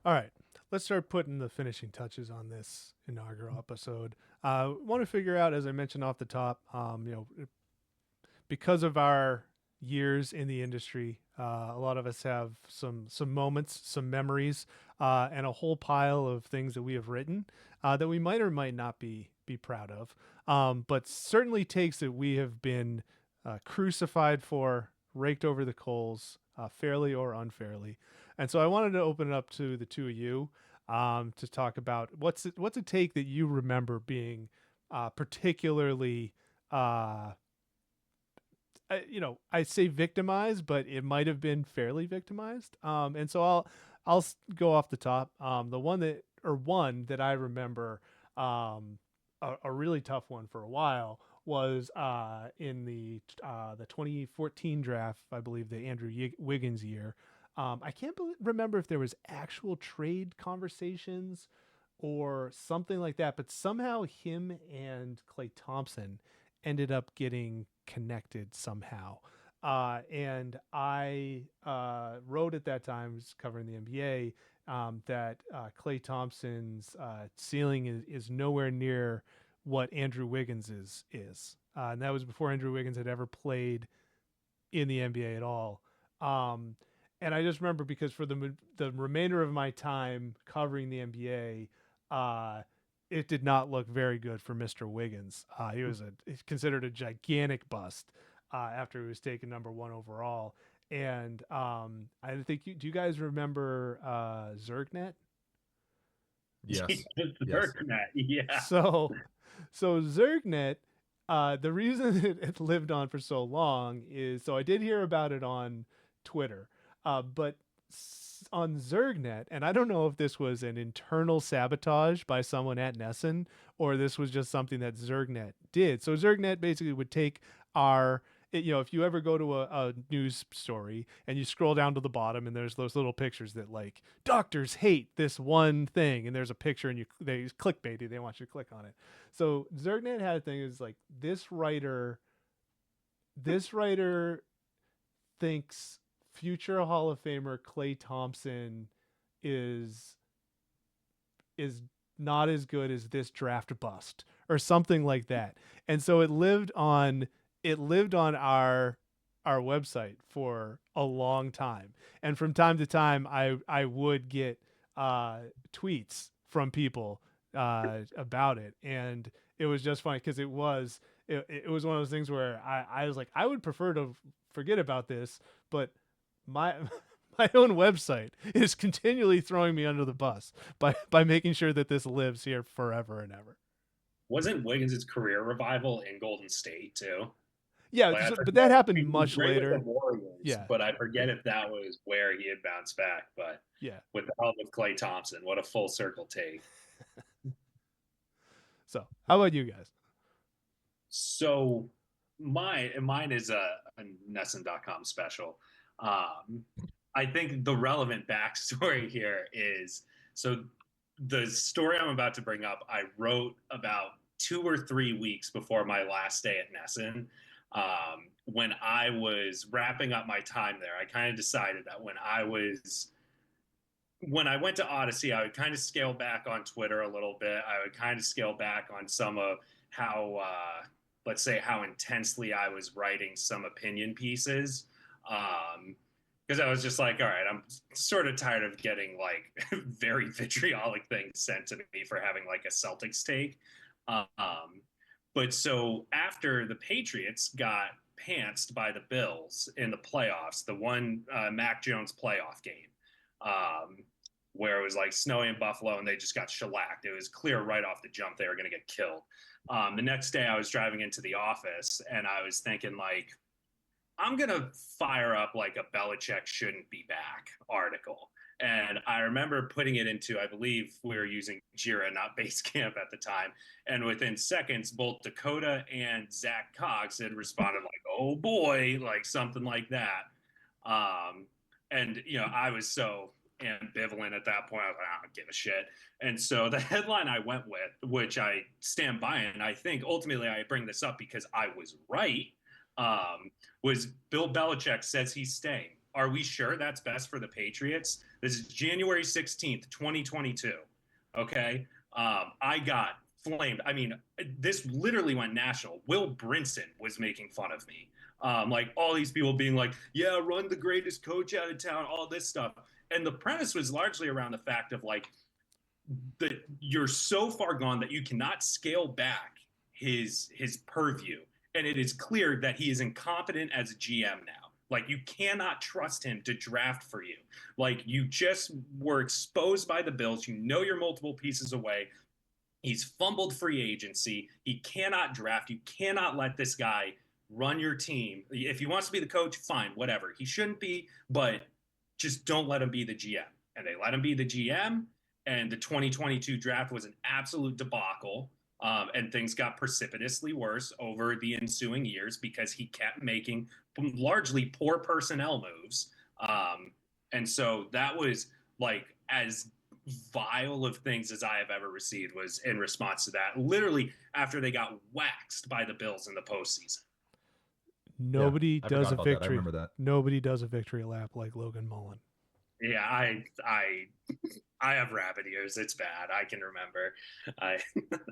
All right, let's start putting the finishing touches on this inaugural episode. Want to figure out, as I mentioned off the top, because of our years in the industry, a lot of us have some moments, some memories, and a whole pile of things that we have written that we might or might not be proud of, but certainly takes that we have been crucified for, raked over the coals, fairly or unfairly. And so I wanted to open it up to the two of you to talk about what's a take that you remember being particularly I say victimized, but it might have been fairly victimized. And so I'll go off the top. The one that I remember, a really tough one for a while was in the 2014 draft, I believe the Andrew Wiggins year. I can't remember if there was actual trade conversations or something like that, but somehow him and Clay Thompson ended up getting connected somehow. And I wrote at that time, was covering the NBA, that Clay Thompson's ceiling is nowhere near what Andrew Wiggins is. And that was before Andrew Wiggins had ever played in the NBA at all. Um, and I just remember because for the remainder of my time covering the NBA, it did not look very good for Mr. Wiggins. He was considered a gigantic bust after he was taken number one overall. And I think do you guys remember Zergnet? Yes. Yes. Darknet, yeah. So so Zergnet, the reason it lived on for so long is so I did hear about it on Twitter, but on Zergnet, and I don't know if this was an internal sabotage by someone at Nesson or this was just something that Zergnet did. So Zergnet basically would take our if you ever go to a news story and you scroll down to the bottom and there's those little pictures that like doctors hate this one thing and there's a picture and they clickbaity, they want you to click on it. So Zergnet had a thing is like this writer thinks future Hall of Famer Clay Thompson is is not as good as this draft bust or something like that. And so it lived on our website for a long time. And from time to time I would get tweets from people about it. And it was just funny because it was one of those things where I was like, I would prefer to forget about this, but my my own website is continually throwing me under the bus by making sure that this lives here forever and ever. Wasn't Wiggins' career revival in Golden State too? Yeah, Like I but forget. that He happened was much great with the later. Warriors, Yeah, but I forget if that was where he had bounced back. But yeah. with the help of Clay Thompson, what a full circle take. So, how about you guys? So mine is a Nesson.com special. Um, I think the relevant backstory here is so the story I'm about to bring up, I wrote about 2 or 3 weeks before my last day at Nesson. When I was wrapping up my time there, I kind of decided that when I went to Odyssey, I would kind of scale back on Twitter a little bit. I would kind of scale back on some of how, let's say, how intensely I was writing some opinion pieces. Because I was just like, all right, I'm sort of tired of getting like very vitriolic things sent to me for having like a Celtics take. Um, but so after the Patriots got pantsed by the Bills in the playoffs, the one Mac Jones playoff game, um, where it was like snowy in Buffalo and they just got shellacked. It was clear right off the jump they were going to get killed. The next day, I was driving into the office and I was thinking, like, I'm going to fire up like a Belichick shouldn't be back article. And I remember putting it into, I believe we were using Jira, not Basecamp at the time. And within seconds, both Dakota and Zach Cox had responded like, oh boy, like something like that. And, I was so ambivalent at that point. I was like, I don't give a shit. And so the headline I went with, which I stand by, and I think ultimately I bring this up because I was right, was Bill Belichick says he's staying. are we sure that's best for the Patriots? This is January 16th, 2022. Okay. I got flamed. I mean, this literally went national. Will Brinson was making fun of me. Like all these people being like, yeah, run the greatest coach out of town, all this stuff. And the premise was largely around the fact of like, that you're so far gone that you cannot scale back his purview, and it is clear that he is incompetent as a GM now. Like you cannot trust him to draft for you. Like you just were exposed by the Bills. You know you're multiple pieces away. He's fumbled free agency. He cannot draft. You cannot let this guy run your team. If he wants to be the coach, fine, whatever. He shouldn't be, but just don't let him be the GM. And they let him be the GM. And the 2022 draft was an absolute debacle. And things got precipitously worse over the ensuing years because he kept making largely poor personnel moves. And so that was like as vile of things as I have ever received was in response to that. Literally after they got waxed by the Bills in the postseason. Nobody does a victory. I remember that. Nobody does a victory lap like Logan Mullen. Yeah, I have rabbit ears. It's bad. I can remember.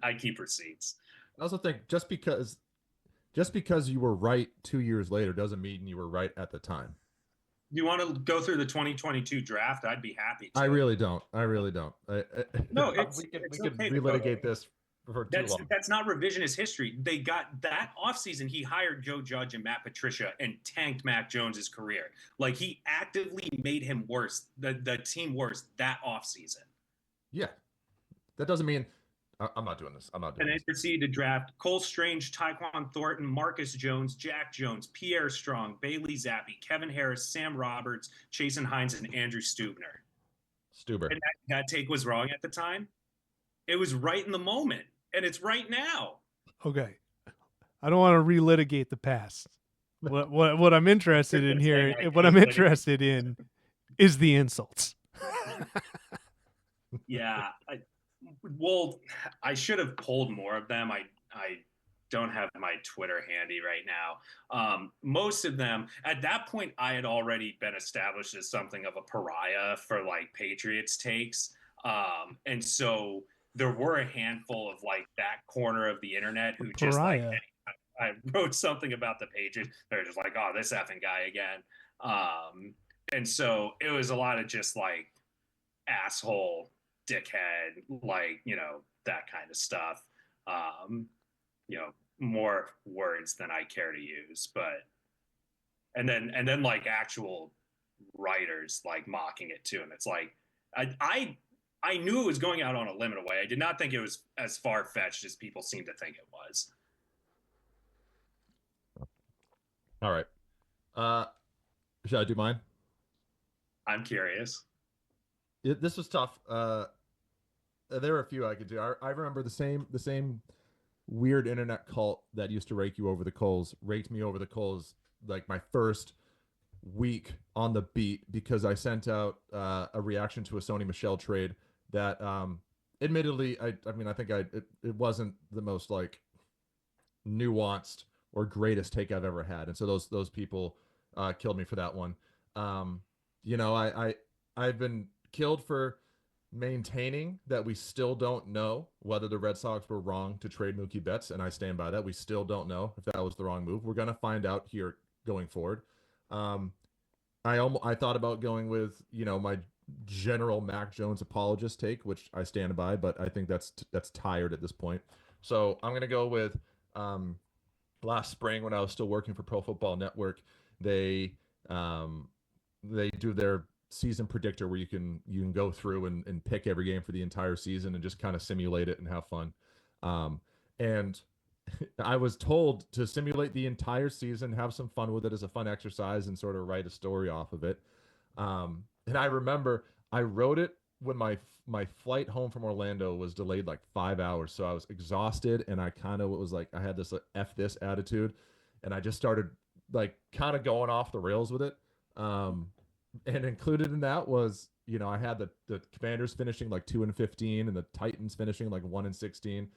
I keep receipts. I also think just because you were right 2 years later doesn't mean you were right at the time. You want to go through the 2022 draft? I'd be happy to. I really don't. No, we could relitigate this for too long. That's not revisionist history. They got that offseason. He hired Joe Judge and Matt Patricia and tanked Mac Jones's career. Like he actively made him worse, the team worse that offseason. Yeah, that doesn't mean I'm not doing this. I'm not doing this. And they proceeded to draft Cole Strange, Tyquan Thornton, Marcus Jones, Jack Jones, Pierre Strong, Bailey Zappi, Kevin Harris, Sam Roberts, Chasen Hines, and Andrew Stuber. And that take was wrong at the time. It was right in the moment, and it's right now. Okay, I don't want to relitigate the past. What I'm interested in here, what I'm interested in, is the insults. Yeah. I should have pulled more of them. I don't have my Twitter handy right now. Most of them, at that point, I had already been established as something of a pariah for like Patriots takes. And so there were a handful of like that corner of the internet who just like, I wrote something about the Patriots. They're just like, oh, this effing guy again. And so it was a lot of just like asshole, dickhead, like, you know, that kind of stuff. You know, more words than I care to use, but and then like actual writers like mocking it too. And it's like I knew it was going out on a limb in a way. I did not think it was as far-fetched as people seem to think it was. All right. Should I do mine? I'm curious. This was tough. There were a few I could do. I remember the same weird internet cult that used to rake me over the coals like my first week on the beat because I sent out a reaction to a Sony Michel trade that admittedly I think it wasn't the most like nuanced or greatest take I've ever had, and so those people killed me for that one. You know, I've been killed for maintaining that we still don't know whether the Red Sox were wrong to trade Mookie Betts, and I stand by that. We still don't know if that was the wrong move. We're gonna find out here going forward. I thought about going with, you know, my general Mac Jones apologist take, which I stand by, but I think that's tired at this point. So I'm gonna go with last spring when I was still working for Pro Football Network. They do their season predictor where you can go through and pick every game for the entire season and just kind of simulate it and have fun. And I was told to simulate the entire season, have some fun with it as a fun exercise and sort of write a story off of it. And I remember I wrote it when my flight home from Orlando was delayed like 5 hours. So I was exhausted and I kind of was like, I had this F this attitude and I just started like kind of going off the rails with it. And included in that was, you know, I had the Commanders finishing like 2-15 and the Titans finishing like 1-16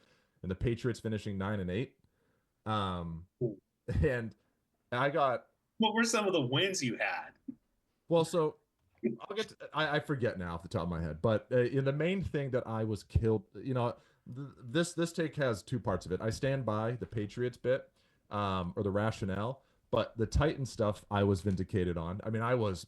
and the Patriots finishing 9-8. And I got. What were some of the wins you had? Well, so I'll get. I forget now off the top of my head, but in the main thing that I was killed, this take has two parts of it. I stand by the Patriots bit, or the rationale, but the Titans stuff I was vindicated on. I mean, I was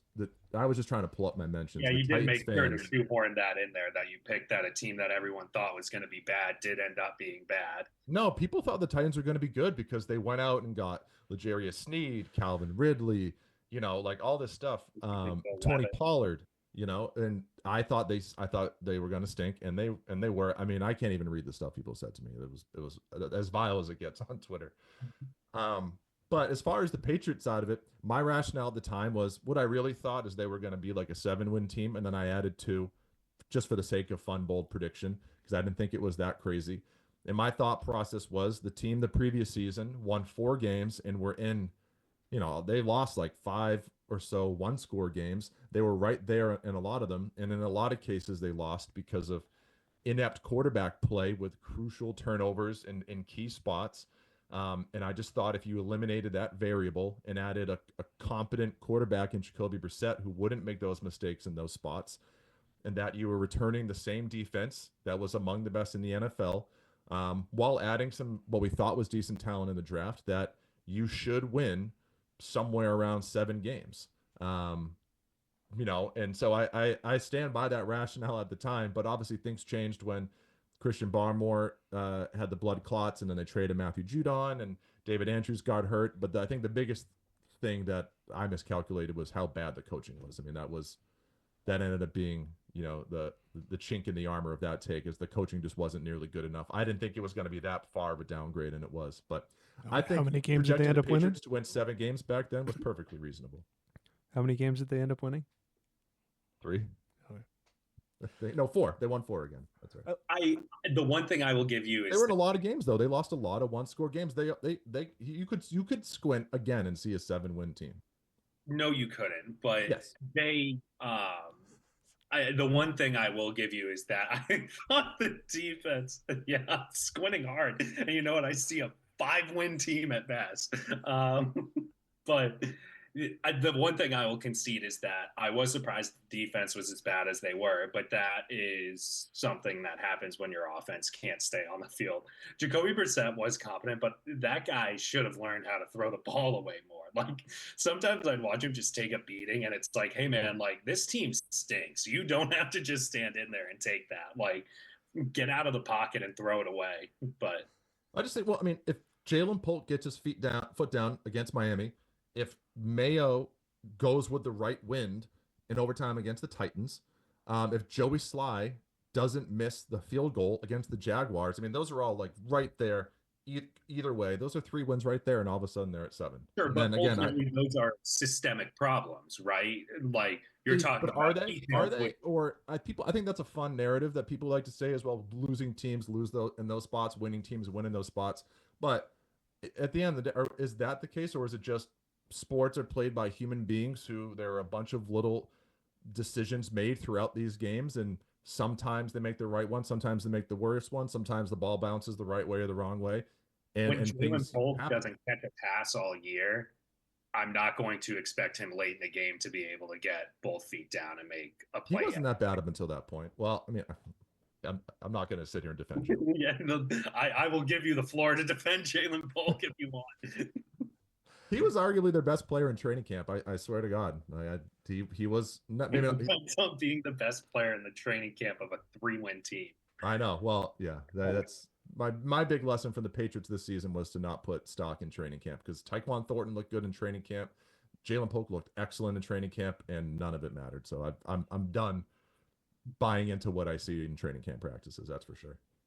just trying to pull up my mentions. Yeah, The you did Titans make sure to fans. shoehorn that in there that you picked that a team that everyone thought was going to be bad did end up being bad. No, people thought the Titans were going to be good because they went out and got L'Jarius Sneed, Calvin Ridley, like all this stuff. Tony Pollard, and I thought they were going to stink, and they were. I mean, I can't even read the stuff people said to me. It was as vile as it gets on Twitter. Um, but as far as the Patriots side of it, my rationale at the time was what I really thought is they were going to be like a 7-win team, and then I added two just for the sake of fun, bold prediction because I didn't think it was that crazy. And my thought process was the team the previous season won 4 games and were in, they lost like 5 or so one-score games. They were right there in a lot of them, and in a lot of cases they lost because of inept quarterback play with crucial turnovers in key spots. And I just thought if you eliminated that variable and added a competent quarterback in Jacoby Brissett who wouldn't make those mistakes in those spots, and that you were returning the same defense that was among the best in the NFL, while adding some what we thought was decent talent in the draft, that you should win somewhere around 7 games. And so I stand by that rationale at the time, but obviously things changed when Christian Barmore had the blood clots, and then they traded Matthew Judon, and David Andrews got hurt. But I think the biggest thing that I miscalculated was how bad the coaching was. I mean, that ended up being the chink in the armor of that take, is the coaching just wasn't nearly good enough. I didn't think it was going to be that far of a downgrade, and it was. But I think how many games did they end up winning? To win 7 games back then was perfectly reasonable. How many games did they end up winning? 3. No, 4. They won 4 again. That's right. The one thing I will give you is they were in a lot of games though. They lost a lot of one-score games. You could squint again and see a 7-win team. No, you couldn't. But yes, they. The one thing I will give you is that I thought the defense. Yeah, I'm squinting hard, and you know what? I see a 5-win team at best. But the one thing I will concede is that I was surprised the defense was as bad as they were, but that is something that happens when your offense can't stay on the field. Jacoby Brissett was competent, but that guy should have learned how to throw the ball away more. Like sometimes I'd watch him just take a beating, and it's like, hey man, like this team stinks. You don't have to just stand in there and take that. Like get out of the pocket and throw it away. But I just think, well, I mean, if Jalen Polk gets his foot down against Miami, if Mayo goes with the right wind in overtime against the Titans, if Joey Sly doesn't miss the field goal against the Jaguars, I mean, those are all like right there. Either way, those are 3 wins right there, and all of a sudden they're at 7. Sure, and but ultimately those are systemic problems, right? Like you're talking. But are they? Are they? Or I think that's a fun narrative that people like to say as well. Losing teams lose in those spots, winning teams win in those spots. But at the end of the day, is that the case, or is it just sports are played by human beings who there are a bunch of little decisions made throughout these games, and sometimes they make the right one, sometimes they make the worst one, sometimes the ball bounces the right way or the wrong way. And when Jalen Polk doesn't catch a pass all year, I'm not going to expect him late in the game to be able to get both feet down and make a play. He wasn't that bad up until that point. Well, I mean, I'm not going to sit here and defend you. Yeah, I will give you the floor to defend Jalen Polk if you want. He was arguably their best player in training camp. I swear to God. He was not maybe not being the best player in the training camp of a 3-win team. I know. Well, yeah, that's my big lesson from the Patriots this season was to not put stock in training camp, because Tyquan Thornton looked good in training camp. Jalen Polk looked excellent in training camp, and none of it mattered. So I'm done buying into what I see in training camp practices. That's for sure.